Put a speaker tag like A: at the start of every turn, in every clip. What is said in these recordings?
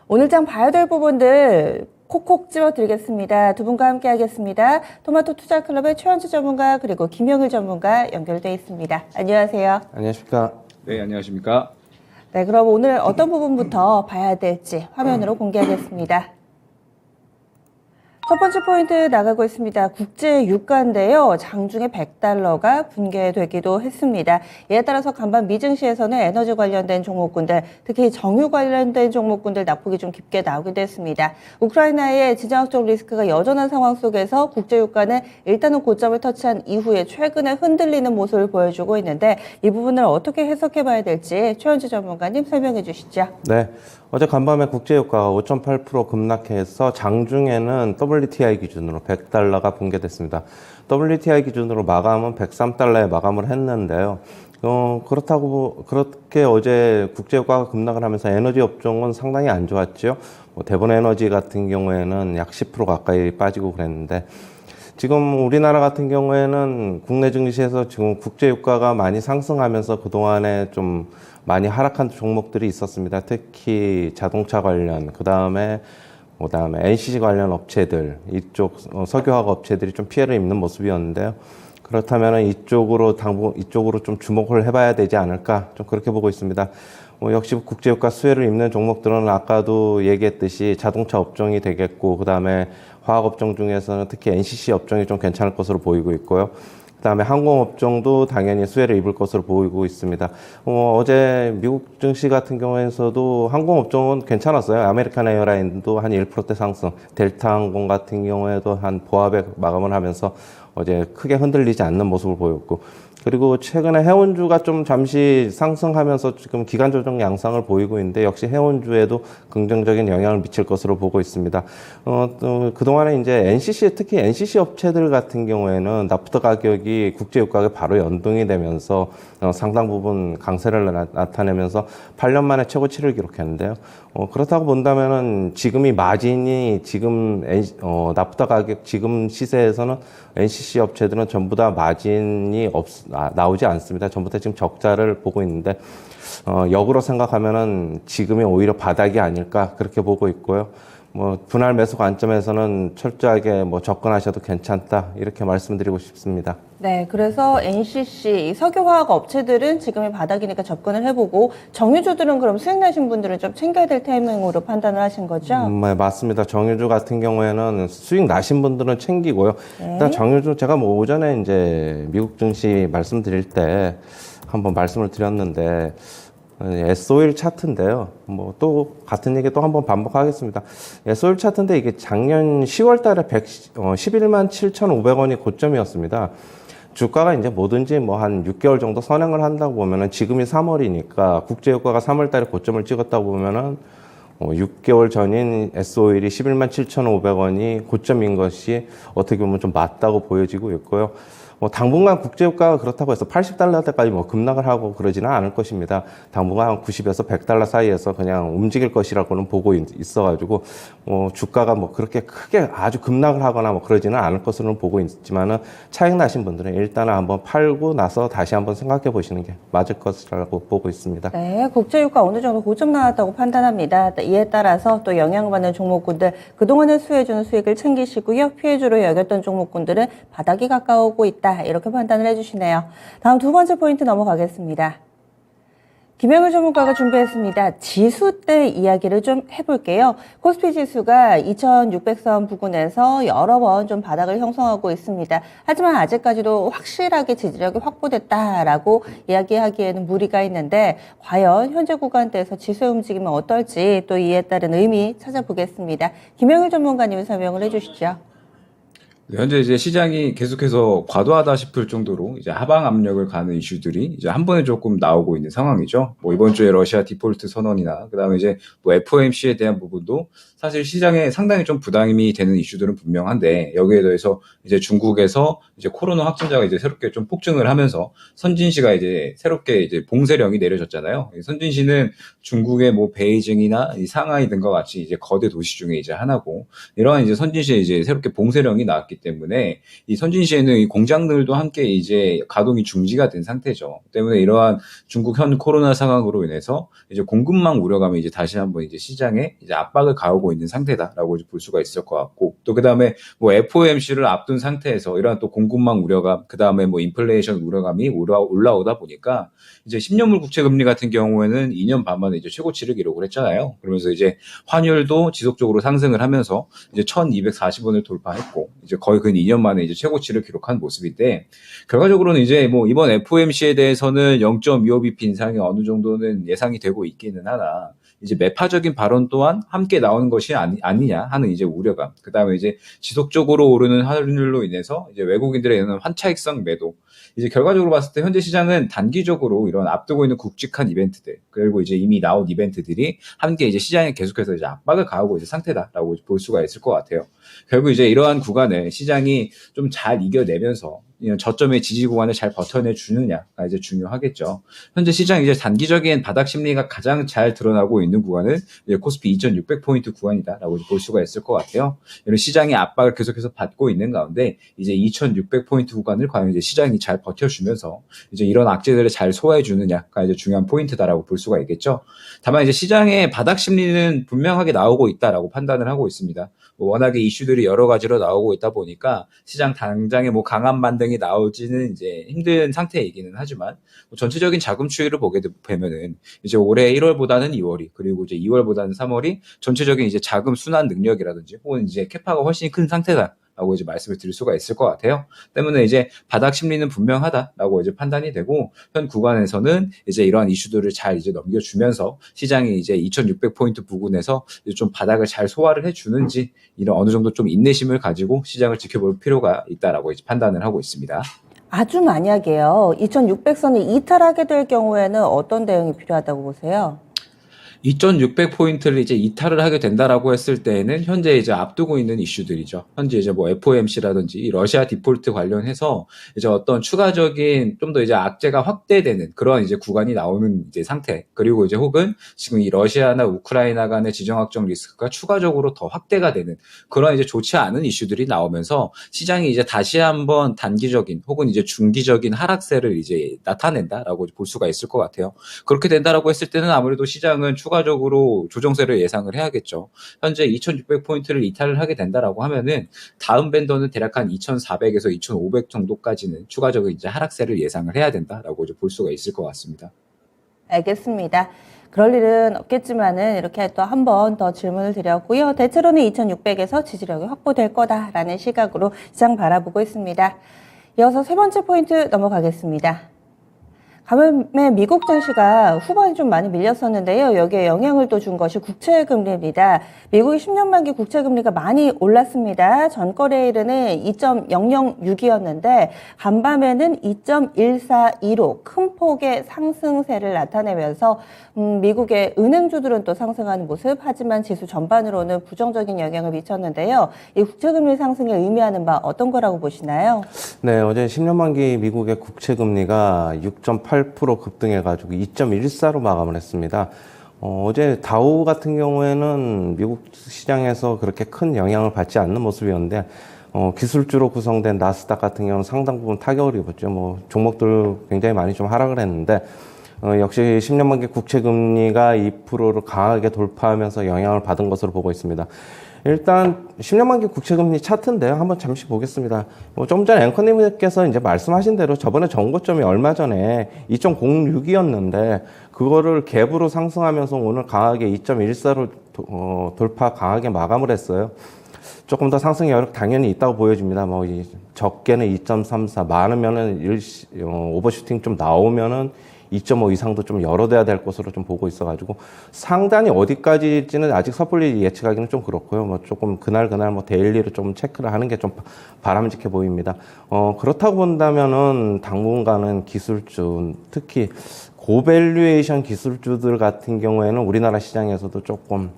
A: 오늘 장 봐야 될 부분들 콕콕 집어드리겠습니다. 두 분과 함께 하겠습니다. 토마토 투자클럽의 최현주 전문가 그리고 김영일 전문가 연결돼 있습니다. 안녕하세요.
B: 안녕하십니까.
C: 네, 안녕하십니까.
A: 네, 그럼 오늘 어떤 부분부터 봐야 될지 화면으로 공개하겠습니다. 첫 번째 포인트 나가고 있습니다. 국제 유가인데요. 장중에 $100가 붕괴되기도 했습니다. 이에 따라서 간밤 미증시에서는 에너지 관련된 종목군들, 특히 정유 관련된 종목군들 낙폭이 좀 깊게 나오기도 했습니다. 우크라이나의 지정학적 리스크가 여전한 상황 속에서 국제 유가는 일단은 고점을 터치한 이후에 최근에 흔들리는 모습을 보여주고 있는데 이 부분을 어떻게 해석해 봐야 될지 최현주 전문가님 설명해 주시죠.
B: 네. 어제 간밤에 국제유가가 5.8% 급락해서 장중에는 WTI 기준으로 $100가 붕괴됐습니다. WTI 기준으로 마감은 $103에 마감을 했는데요. 그렇게 어제 국제유가가 급락을 하면서 에너지 업종은 상당히 안 좋았죠. 대본 에너지 같은 경우에는 약 10% 가까이 빠지고 그랬는데, 지금 우리나라 같은 경우에는 국내 증시에서 지금 국제유가가 많이 상승하면서 그동안에 좀 많이 하락한 종목들이 있었습니다. 특히 자동차 관련, 그다음에 NCC 관련 업체들, 이쪽 석유화학 업체들이 좀 피해를 입는 모습이었는데요. 그렇다면 이쪽으로 좀 주목을 해봐야 되지 않을까, 좀 그렇게 보고 있습니다. 역시 국제유가 수혜를 입는 종목들은 아까도 얘기했듯이 자동차 업종이 되겠고, 그다음에 화학업종 중에서는 특히 NCC 업종이 좀 괜찮을 것으로 보이고 있고요. 그다음에 항공업종도 당연히 수혜를 입을 것으로 보이고 있습니다. 어제 미국 증시 같은 경우에서도 항공업종은 괜찮았어요. 아메리칸 에어라인도 한 1%대 상승, 델타 항공 같은 경우에도 한 보합에 마감을 하면서 어제 크게 흔들리지 않는 모습을 보였고, 그리고 최근에 해운주가 좀 잠시 상승하면서 지금 기간 조정 양상을 보이고 있는데 역시 해운주에도 긍정적인 영향을 미칠 것으로 보고 있습니다. 또 그동안에 이제 NCC, 특히 NCC 업체들 같은 경우에는 나프타 가격이 국제유가에 바로 연동이 되면서 상당 부분 강세를 나타내면서 8년 만에 최고치를 기록했는데요. 그렇다고 본다면은 지금이 마진이 지금 나프타 가격 지금 시세에서는 NCC 업체들은 전부 다 마진이 나오지 않습니다. 전부 다 지금 적자를 보고 있는데, 역으로 생각하면은 지금이 오히려 바닥이 아닐까 그렇게 보고 있고요. 분할 매수 관점에서는 철저하게 접근하셔도 괜찮다 이렇게 말씀드리고 싶습니다.
A: 네, 그래서 NCC 석유화학 업체들은 지금이 바닥이니까 접근을 해보고 정유주들은 그럼 수익 나신 분들은 좀 챙겨야 될 타이밍으로 판단을 하신 거죠?
B: 네, 맞습니다. 정유주 같은 경우에는 수익 나신 분들은 챙기고요.
A: 네.
B: 일단 정유주 제가 오전에 이제 미국 증시 말씀드릴 때 한번 말씀을 드렸는데, S-오일 차트인데요. 또 같은 얘기 또 한번 반복하겠습니다. S-오일 차트인데 이게 작년 10월 달에 11만 7,500원이 고점이었습니다. 주가가 이제 뭐든지 한 6개월 정도 선행을 한다고 보면은 지금이 3월이니까 국제유가가 3월 달에 고점을 찍었다고 보면은 6개월 전인 S-오일이 11만 7,500원이 고점인 것이 어떻게 보면 좀 맞다고 보여지고 있고요. 당분간 국제유가가 그렇다고 해서 $80대까지 급락을 하고 그러지는 않을 것입니다. 당분간 한 90에서 $100 사이에서 그냥 움직일 것이라고는 보고 있어가지고, 주가가 그렇게 크게 아주 급락을 하거나 그러지는 않을 것으로는 보고 있지만은 차익 나신 분들은 일단은 한번 팔고 나서 다시 한번 생각해 보시는 게 맞을 것이라고 보고 있습니다.
A: 네, 국제유가 어느 정도 고점 나왔다고 판단합니다. 이에 따라서 또 영향을 받는 종목군들, 그동안에 수혜주는 수익을 챙기시고요. 피해주로 여겼던 종목군들은 바닥이 가까우고 있다. 이렇게 판단을 해주시네요. 다음 두 번째 포인트 넘어가겠습니다. 김영일 전문가가 준비했습니다. 지수대 이야기를 좀 해볼게요. 코스피 지수가 2600선 부근에서 여러 번 좀 바닥을 형성하고 있습니다. 하지만 아직까지도 확실하게 지지력이 확보됐다라고 이야기하기에는 무리가 있는데 과연 현재 구간대에서 지수의 움직임은 어떨지 또 이에 따른 의미 찾아보겠습니다. 김영일 전문가님이 설명을 해주시죠.
C: 네, 현재 이제 시장이 계속해서 과도하다 싶을 정도로 이제 하방 압력을 가는 이슈들이 이제 한 번에 조금 나오고 있는 상황이죠. 이번 주에 러시아 디폴트 선언이나 그다음에 이제 FOMC에 대한 부분도 사실 시장에 상당히 좀 부담이 되는 이슈들은 분명한데, 여기에 더해서 이제 중국에서 이제 코로나 확진자가 이제 새롭게 좀 폭증을 하면서 선진시가 이제 새롭게 이제 봉쇄령이 내려졌잖아요. 선진시는 중국의 베이징이나 이 상하이 등과 같이 이제 거대 도시 중에 이제 하나고, 이러한 이제 선진시에 이제 새롭게 봉쇄령이 나왔기 있기 때문에 이 선진시에는 이 공장들도 함께 이제 가동이 중지가 된 상태죠. 때문에 이러한 중국 현 코로나 상황으로 인해서 이제 공급망 우려감이 이제 다시 한번 이제 시장에 이제 압박을 가하고 있는 상태다라고 볼 수가 있을 것 같고, 또 그다음에 뭐 FOMC를 앞둔 상태에서 이러한 또 공급망 우려감, 그다음에 뭐 인플레이션 우려감이 올라오다 보니까 이제 10년물 국채 금리 같은 경우에는 2년 반 만에 이제 최고치를 기록을 했잖아요. 그러면서 이제 환율도 지속적으로 상승을 하면서 이제 1,240원을 돌파했고, 이제 거의 근 2년 만에 이제 최고치를 기록한 모습인데, 결과적으로는 이제 뭐 이번 FOMC에 대해서는 0.25bp 인상이 어느 정도는 예상이 되고 있기는 하나, 이제 매파적인 발언 또한 함께 나오는 것이 아니냐 하는 이제 우려감. 그 다음에 이제 지속적으로 오르는 환율로 인해서 이제 외국인들의 이런 환차익성 매도. 이제 결과적으로 봤을 때 현재 시장은 단기적으로 이런 앞두고 있는 굵직한 이벤트들, 그리고 이제 이미 나온 이벤트들이 함께 이제 시장에 계속해서 이제 압박을 가하고 있는 상태다라고 볼 수가 있을 것 같아요. 결국 이제 이러한 구간을 시장이 좀 잘 이겨내면서 이런 저점의 지지 구간을 잘 버텨내 주느냐가 이제 중요하겠죠. 현재 시장 이제 단기적인 바닥 심리가 가장 잘 드러나고 있는 구간은 이제 코스피 2,600포인트 구간이다라고 볼 수가 있을 것 같아요. 이런 시장의 압박을 계속해서 받고 있는 가운데 이제 2,600포인트 구간을 과연 이제 시장이 잘 버텨주면서 이제 이런 악재들을 잘 소화해 주느냐가 이제 중요한 포인트다라고 볼 수가 있겠죠. 다만 이제 시장의 바닥 심리는 분명하게 나오고 있다라고 판단을 하고 있습니다. 뭐 워낙에 이슈들이 여러 가지로 나오고 있다 보니까 시장 당장에 뭐 강한 반등이 나오지는 이제 힘든 상태이기는 하지만, 뭐 전체적인 자금 추이를 보게 되면은 이제 올해 1월보다는 2월이, 그리고 이제 2월보다는 3월이 전체적인 이제 자금 순환 능력이라든지 혹은 이제 캐파가 훨씬 큰 상태다. 라고 이제 말씀을 드릴 수가 있을 것 같아요. 때문에 이제 바닥 심리는 분명하다라고 이제 판단이 되고, 현 구간에서는 이제 이러한 이슈들을 잘 이제 넘겨주면서 시장이 이제 2,600포인트 부근에서 이제 좀 바닥을 잘 소화를 해주는지, 이런 어느 정도 좀 인내심을 가지고 시장을 지켜볼 필요가 있다라고 이제 판단을 하고 있습니다.
A: 아주 만약에요. 2600선을 이탈하게 될 경우에는 어떤 대응이 필요하다고 보세요?
C: 2,600포인트를 이제 이탈을 하게 된다라고 했을 때에는 현재 이제 앞두고 있는 이슈들이죠. 현재 이제 뭐 FOMC라든지 러시아 디폴트 관련해서 이제 어떤 추가적인 좀 더 이제 악재가 확대되는 그런 이제 구간이 나오는 이제 상태. 그리고 이제 혹은 지금 이 러시아나 우크라이나 간의 지정학적 리스크가 추가적으로 더 확대가 되는 그런 이제 좋지 않은 이슈들이 나오면서 시장이 이제 다시 한번 단기적인 혹은 이제 중기적인 하락세를 이제 나타낸다라고 볼 수가 있을 것 같아요. 그렇게 된다라고 했을 때는 아무래도 시장은 추가적으로 조정세를 예상을 해야겠죠. 현재 2,600포인트를 이탈을 하게 된다라고 하면은 다음 밴더는 대략 한 2,400에서 2,500 정도까지는 추가적인 이제 하락세를 예상을 해야 된다라고 이제 볼 수가 있을 것 같습니다.
A: 알겠습니다. 그럴 일은 없겠지만은 이렇게 또 한 번 더 질문을 드렸고요. 대체로는 2,600에서 지지력이 확보될 거다라는 시각으로 시장 바라보고 있습니다. 이어서 세 번째 포인트 넘어가겠습니다. 가뭄에 미국 증시가 후반에 좀 많이 밀렸었는데요. 여기에 영향을 또 준 것이 국채금리입니다. 미국의 10년 만기 국채금리가 많이 올랐습니다. 전거래일은 2.006이었는데 간밤에는 2.142로 큰 폭의 상승세를 나타내면서 미국의 은행주들은 또 상승하는 모습, 하지만 지수 전반으로는 부정적인 영향을 미쳤는데요. 이 국채금리 상승이 의미하는 바 어떤 거라고 보시나요?
B: 네, 어제 10년 만기 미국의 국채금리가 6.8% 급등해가지고 2.14로 마감을 했습니다. 어제 다우 같은 경우에는 미국 시장에서 그렇게 큰 영향을 받지 않는 모습이었는데, 기술주로 구성된 나스닥 같은 경우는 상당 부분 타격을 입었죠. 뭐, 종목들 굉장히 많이 좀 하락을 했는데, 역시 10년 만기 국채금리가 2%를 강하게 돌파하면서 영향을 받은 것으로 보고 있습니다. 일단 10년 만기 국채금리 차트인데요. 한번 잠시 보겠습니다. 좀 전에 앵커님께서 이제 말씀하신 대로 저번에 정고점이 얼마 전에 2.06이었는데 그거를 갭으로 상승하면서 오늘 강하게 2.14로 돌파 강하게 마감을 했어요. 조금 더 상승 여력 당연히 있다고 보여집니다. 뭐 적게는 2.34, 많으면은 오버슈팅 좀 나오면은 2.5 이상도 좀 열어둬야 될 것으로 좀 보고 있어가지고 상단이 어디까지일지는 아직 섣불리 예측하기는 좀 그렇고요. 뭐 조금 그날 뭐 데일리로 좀 체크를 하는 게 좀 바람직해 보입니다. 그렇다고 본다면은 당분간은 기술주, 특히 고밸류에이션 기술주들 같은 경우에는 우리나라 시장에서도 조금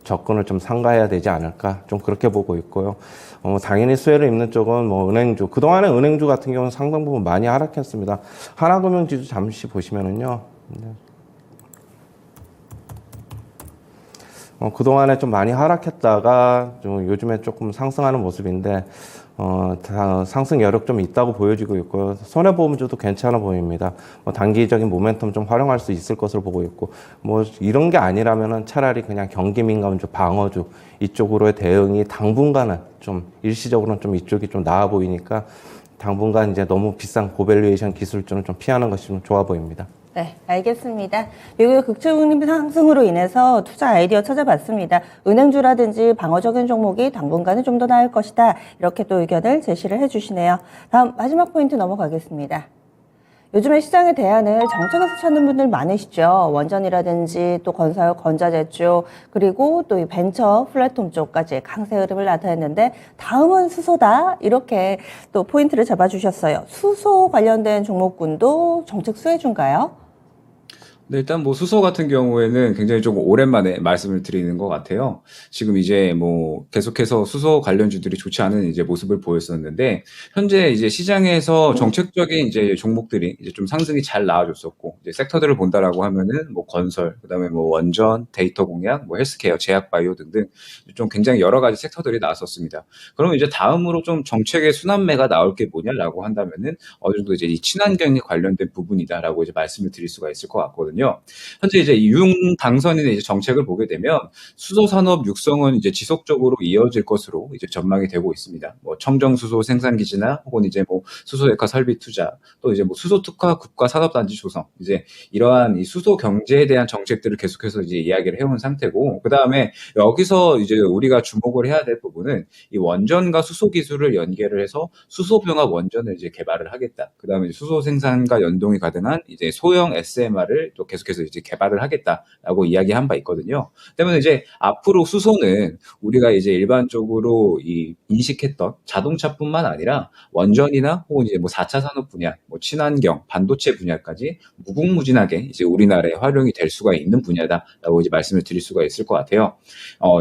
B: 접근을 좀 삼가해야 되지 않을까, 좀 그렇게 보고 있고요. 당연히 수혜를 입는 쪽은 뭐 은행주, 그동안에 은행주 같은 경우는 상당 부분 많이 하락했습니다. 하나금융지수 잠시 보시면은요. 그동안에 좀 많이 하락했다가 좀 요즘에 조금 상승하는 모습인데, 상승 여력 좀 있다고 보여지고 있고요. 손해보험주도 괜찮아 보입니다. 단기적인 모멘텀 좀 활용할 수 있을 것으로 보고 있고, 이런 게 아니라면은 차라리 그냥 경기 민감주, 방어주 이쪽으로의 대응이 당분간은 좀 일시적으로는 좀 이쪽이 좀 나아 보이니까 당분간 이제 너무 비싼 고밸류에이션 기술주는 좀 피하는 것이 좀 좋아 보입니다.
A: 네, 알겠습니다. 미국의 국채금리 상승으로 인해서 투자 아이디어 찾아봤습니다. 은행주라든지 방어적인 종목이 당분간은 좀 더 나을 것이다. 이렇게 또 의견을 제시를 해주시네요. 다음 마지막 포인트 넘어가겠습니다. 요즘에 시장의 대안을 정책에서 찾는 분들 많으시죠. 원전이라든지 또 건설, 건자재 쪽, 그리고 또 이 벤처, 플랫폼 쪽까지 강세 흐름을 나타냈는데 다음은 수소다. 이렇게 또 포인트를 잡아주셨어요. 수소 관련된 종목군도 정책 수혜주인가요?
C: 네, 일단 뭐 수소 같은 경우에는 굉장히 조금 오랜만에 말씀을 드리는 것 같아요. 지금 이제 뭐 계속해서 수소 관련주들이 좋지 않은 이제 모습을 보였었는데, 현재 이제 시장에서 정책적인 이제 종목들이 이제 좀 상승이 잘 나와줬었고, 이제 섹터들을 본다라고 하면은 뭐 건설, 그다음에 뭐 원전, 데이터 공약, 뭐 헬스케어, 제약 바이오 등등 좀 굉장히 여러 가지 섹터들이 나왔었습니다. 그럼 이제 다음으로 좀 정책의 순환매가 나올 게 뭐냐라고 한다면은 어느 정도 이제 이 친환경에 관련된 부분이다라고 이제 말씀을 드릴 수가 있을 것 같거든요. 현재 이제 윤당선인의 이제 정책을 보게 되면 수소 산업 육성은 이제 지속적으로 이어질 것으로 이제 전망이 되고 있습니다. 뭐 청정 수소 생산 기지나 혹은 이제 뭐 수소 액화 설비 투자, 또 이제 뭐 수소 특화 국가 산업단지 조성, 이제 이러한 이 수소 경제에 대한 정책들을 계속해서 이제 이야기를 해온 상태고, 그 다음에 여기서 이제 우리가 주목을 해야 될 부분은 이 원전과 수소 기술을 연계를 해서 수소 병합 원전을 이제 개발을 하겠다. 그 다음에 수소 생산과 연동이 가능한 이제 소형 SMR을 또 계속해서 이제 개발을 하겠다라고 이야기한 바 있거든요. 때문에 이제 앞으로 수소는 우리가 이제 일반적으로 이 인식했던 자동차뿐만 아니라 원전이나 혹은 이제 뭐 4차 산업 분야, 뭐 친환경, 반도체 분야까지 무궁무진하게 이제 우리나라에 활용이 될 수가 있는 분야다라고 이제 말씀을 드릴 수가 있을 것 같아요.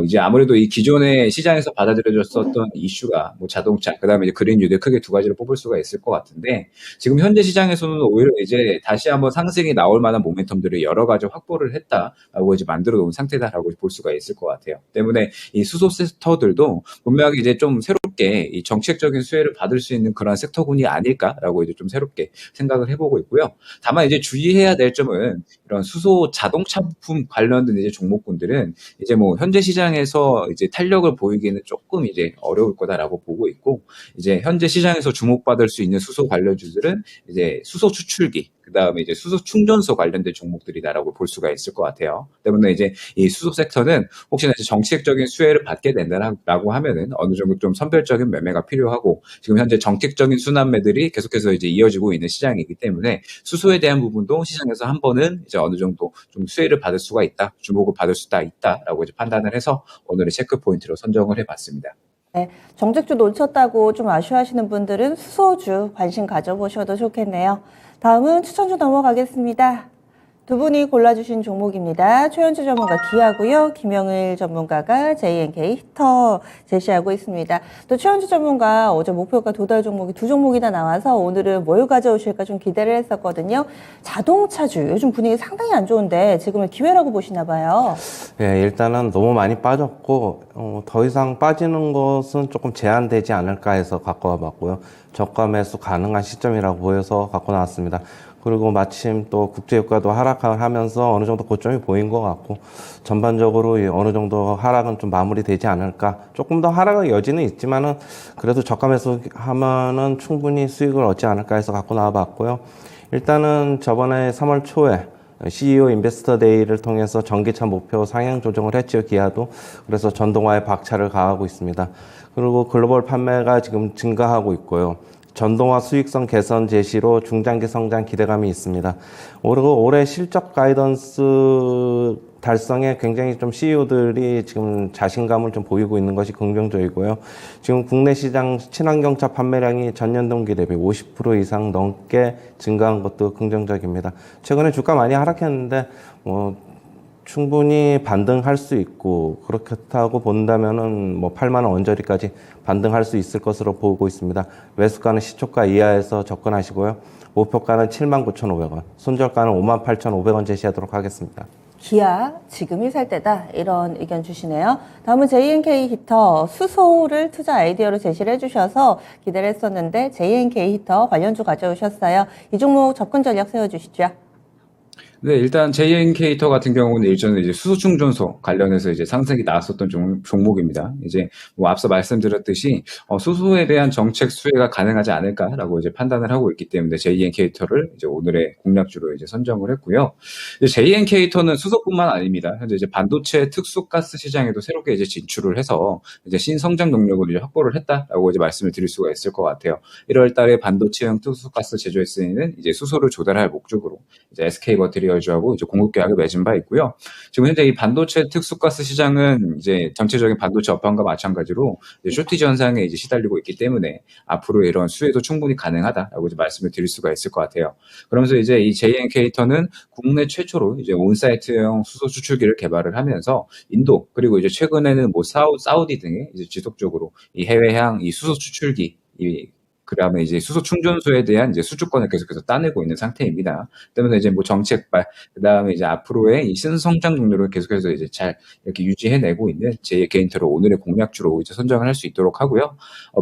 C: 이제 아무래도 이 기존의 시장에서 받아들여졌었던 이슈가 뭐 자동차, 그다음에 이제 그린 뉴딜 크게 두 가지를 뽑을 수가 있을 것 같은데, 지금 현재 시장에서는 오히려 이제 다시 한번 상승이 나올 만한 모멘텀들을 여러 가지 확보를 했다라고 이제 만들어 놓은 상태다라고 볼 수가 있을 것 같아요. 때문에 이 수소 섹터들도 분명히 이제 좀 새롭게 이 정책적인 수혜를 받을 수 있는 그런 섹터군이 아닐까라고 이제 좀 새롭게 생각을 해보고 있고요. 다만 이제 주의해야 될 점은 이런 수소 자동차 부품 관련된 이제 종목군들은 이제 뭐 현재 시장에서 이제 탄력을 보이기는 조금 이제 어려울 거다라고 보고 있고, 이제 현재 시장에서 주목받을 수 있는 수소 관련주들은 이제 수소 추출기, 그다음에 이제 수소 충전소 관련된 종목들이다라고 볼 수가 있을 것 같아요. 때문에 이제 이 수소 섹터는 혹시나 이제 정책적인 수혜를 받게 된다라고 하면은 어느 정도 좀 선별적인 매매가 필요하고, 지금 현재 정책적인 순환매들이 계속해서 이제 이어지고 있는 시장이기 때문에 수소에 대한 부분도 시장에서 한 번은 이제 어느 정도 좀 수혜를 받을 수가 있다, 주목을 받을 수가 있다라고 이제 판단을 해서 오늘의 체크 포인트로 선정을 해봤습니다.
A: 네, 정책주 놓쳤다고 좀 아쉬워하시는 분들은 수소주 관심 가져보셔도 좋겠네요. 다음은 추천주 넘어가겠습니다. 두 분이 골라주신 종목입니다. 최현주 전문가 기아고요. 김영일 전문가가 JNK 히터 제시하고 있습니다. 또 최현주 전문가 어제 목표가 도달 종목이 두 종목이나 나와서 오늘은 뭘 가져오실까 좀 기대를 했었거든요. 자동차주 요즘 분위기 상당히 안 좋은데 지금은 기회라고 보시나 봐요.
B: 네, 일단은 너무 많이 빠졌고 더 이상 빠지는 것은 조금 제한되지 않을까 해서 갖고 와봤고요. 저가 매수 가능한 시점이라고 보여서 갖고 나왔습니다. 그리고 마침 또 국제유가도 하락을 하면서 어느 정도 고점이 보인 것 같고, 전반적으로 어느 정도 하락은 좀 마무리되지 않을까. 조금 더 하락의 여지는 있지만은 그래도 저가 매수하면은 충분히 수익을 얻지 않을까 해서 갖고 나와봤고요. 일단은 저번에 3월 초에 CEO 인베스터 데이를 통해서 전기차 목표 상향 조정을 했죠, 기아도. 그래서 전동화에 박차를 가하고 있습니다. 그리고 글로벌 판매가 지금 증가하고 있고요. 전동화 수익성 개선 제시로 중장기 성장 기대감이 있습니다. 그리고 올해 실적 가이던스 달성에 굉장히 좀 CEO들이 지금 자신감을 좀 보이고 있는 것이 긍정적이고요. 지금 국내 시장 친환경차 판매량이 전년 동기 대비 50% 이상 넘게 증가한 것도 긍정적입니다. 최근에 주가 많이 하락했는데 충분히 반등할 수 있고, 그렇다고 본다면은 8만 원 언저리까지 반등할 수 있을 것으로 보고 있습니다. 매수가는 시초가 이하에서 접근하시고요. 목표가는 79,500원, 손절가는 58,500원 제시하도록 하겠습니다.
A: 기아 지금이 살 때다 이런 의견 주시네요. 다음은 JNK 히터 수소를 투자 아이디어로 제시를 해주셔서 기대를 했었는데 JNK 히터 관련주 가져오셨어요. 이 종목 접근 전략 세워주시죠.
C: 네, 일단 JNK터 같은 경우는 일전에 이제 수소 충전소 관련해서 이제 상승이 나왔었던 종목입니다. 이제 뭐 앞서 말씀드렸듯이 수소에 대한 정책 수혜가 가능하지 않을까라고 이제 판단을 하고 있기 때문에 JNK터를 이제 오늘의 공략주로 이제 선정을 했고요. JNK터는 수소뿐만 아닙니다. 현재 이제 반도체 특수가스 시장에도 새롭게 이제 진출을 해서 이제 신성장 동력을 이제 확보를 했다라고 이제 말씀을 드릴 수가 있을 것 같아요. 1월 달에 반도체형 특수가스 제조에 쓰이는 이제 수소를 조달할 목적으로 이제 SK 머티리얼즈하고 이제 공급 계약을 맺은 바 있고요. 지금 현재 이 반도체 특수가스 시장은 이제 전체적인 반도체 업황과 마찬가지로 이제 쇼티지 현상에 이제 시달리고 있기 때문에 앞으로 이런 수혜도 충분히 가능하다라고 이제 말씀을 드릴 수가 있을 것 같아요. 그러면서 이제 이 JNK터는 국내 최초로 이제 온사이트형 수소 추출기를 개발을 하면서 인도 그리고 이제 최근에는 뭐 사우디 등에 이제 지속적으로 이 해외향 이 수소 추출기 그다음에 이제 수소 충전소에 대한 이제 수주권을 계속해서 따내고 있는 상태입니다. 때문에 이제 뭐 정책발, 그다음에 이제 앞으로의 이 신성장 동력을 계속해서 이제 잘 이렇게 유지해내고 있는 제 개인터로 오늘의 공략주로 이제 선정을 할 수 있도록 하고요.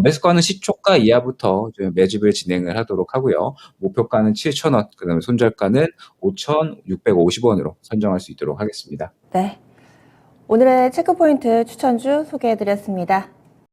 C: 매수가는 시초가 이하부터 매집을 진행을 하도록 하고요. 목표가는 7,000원, 그다음에 손절가는 5,650원으로 선정할 수 있도록 하겠습니다.
A: 네. 오늘의 체크포인트 추천주 소개해드렸습니다.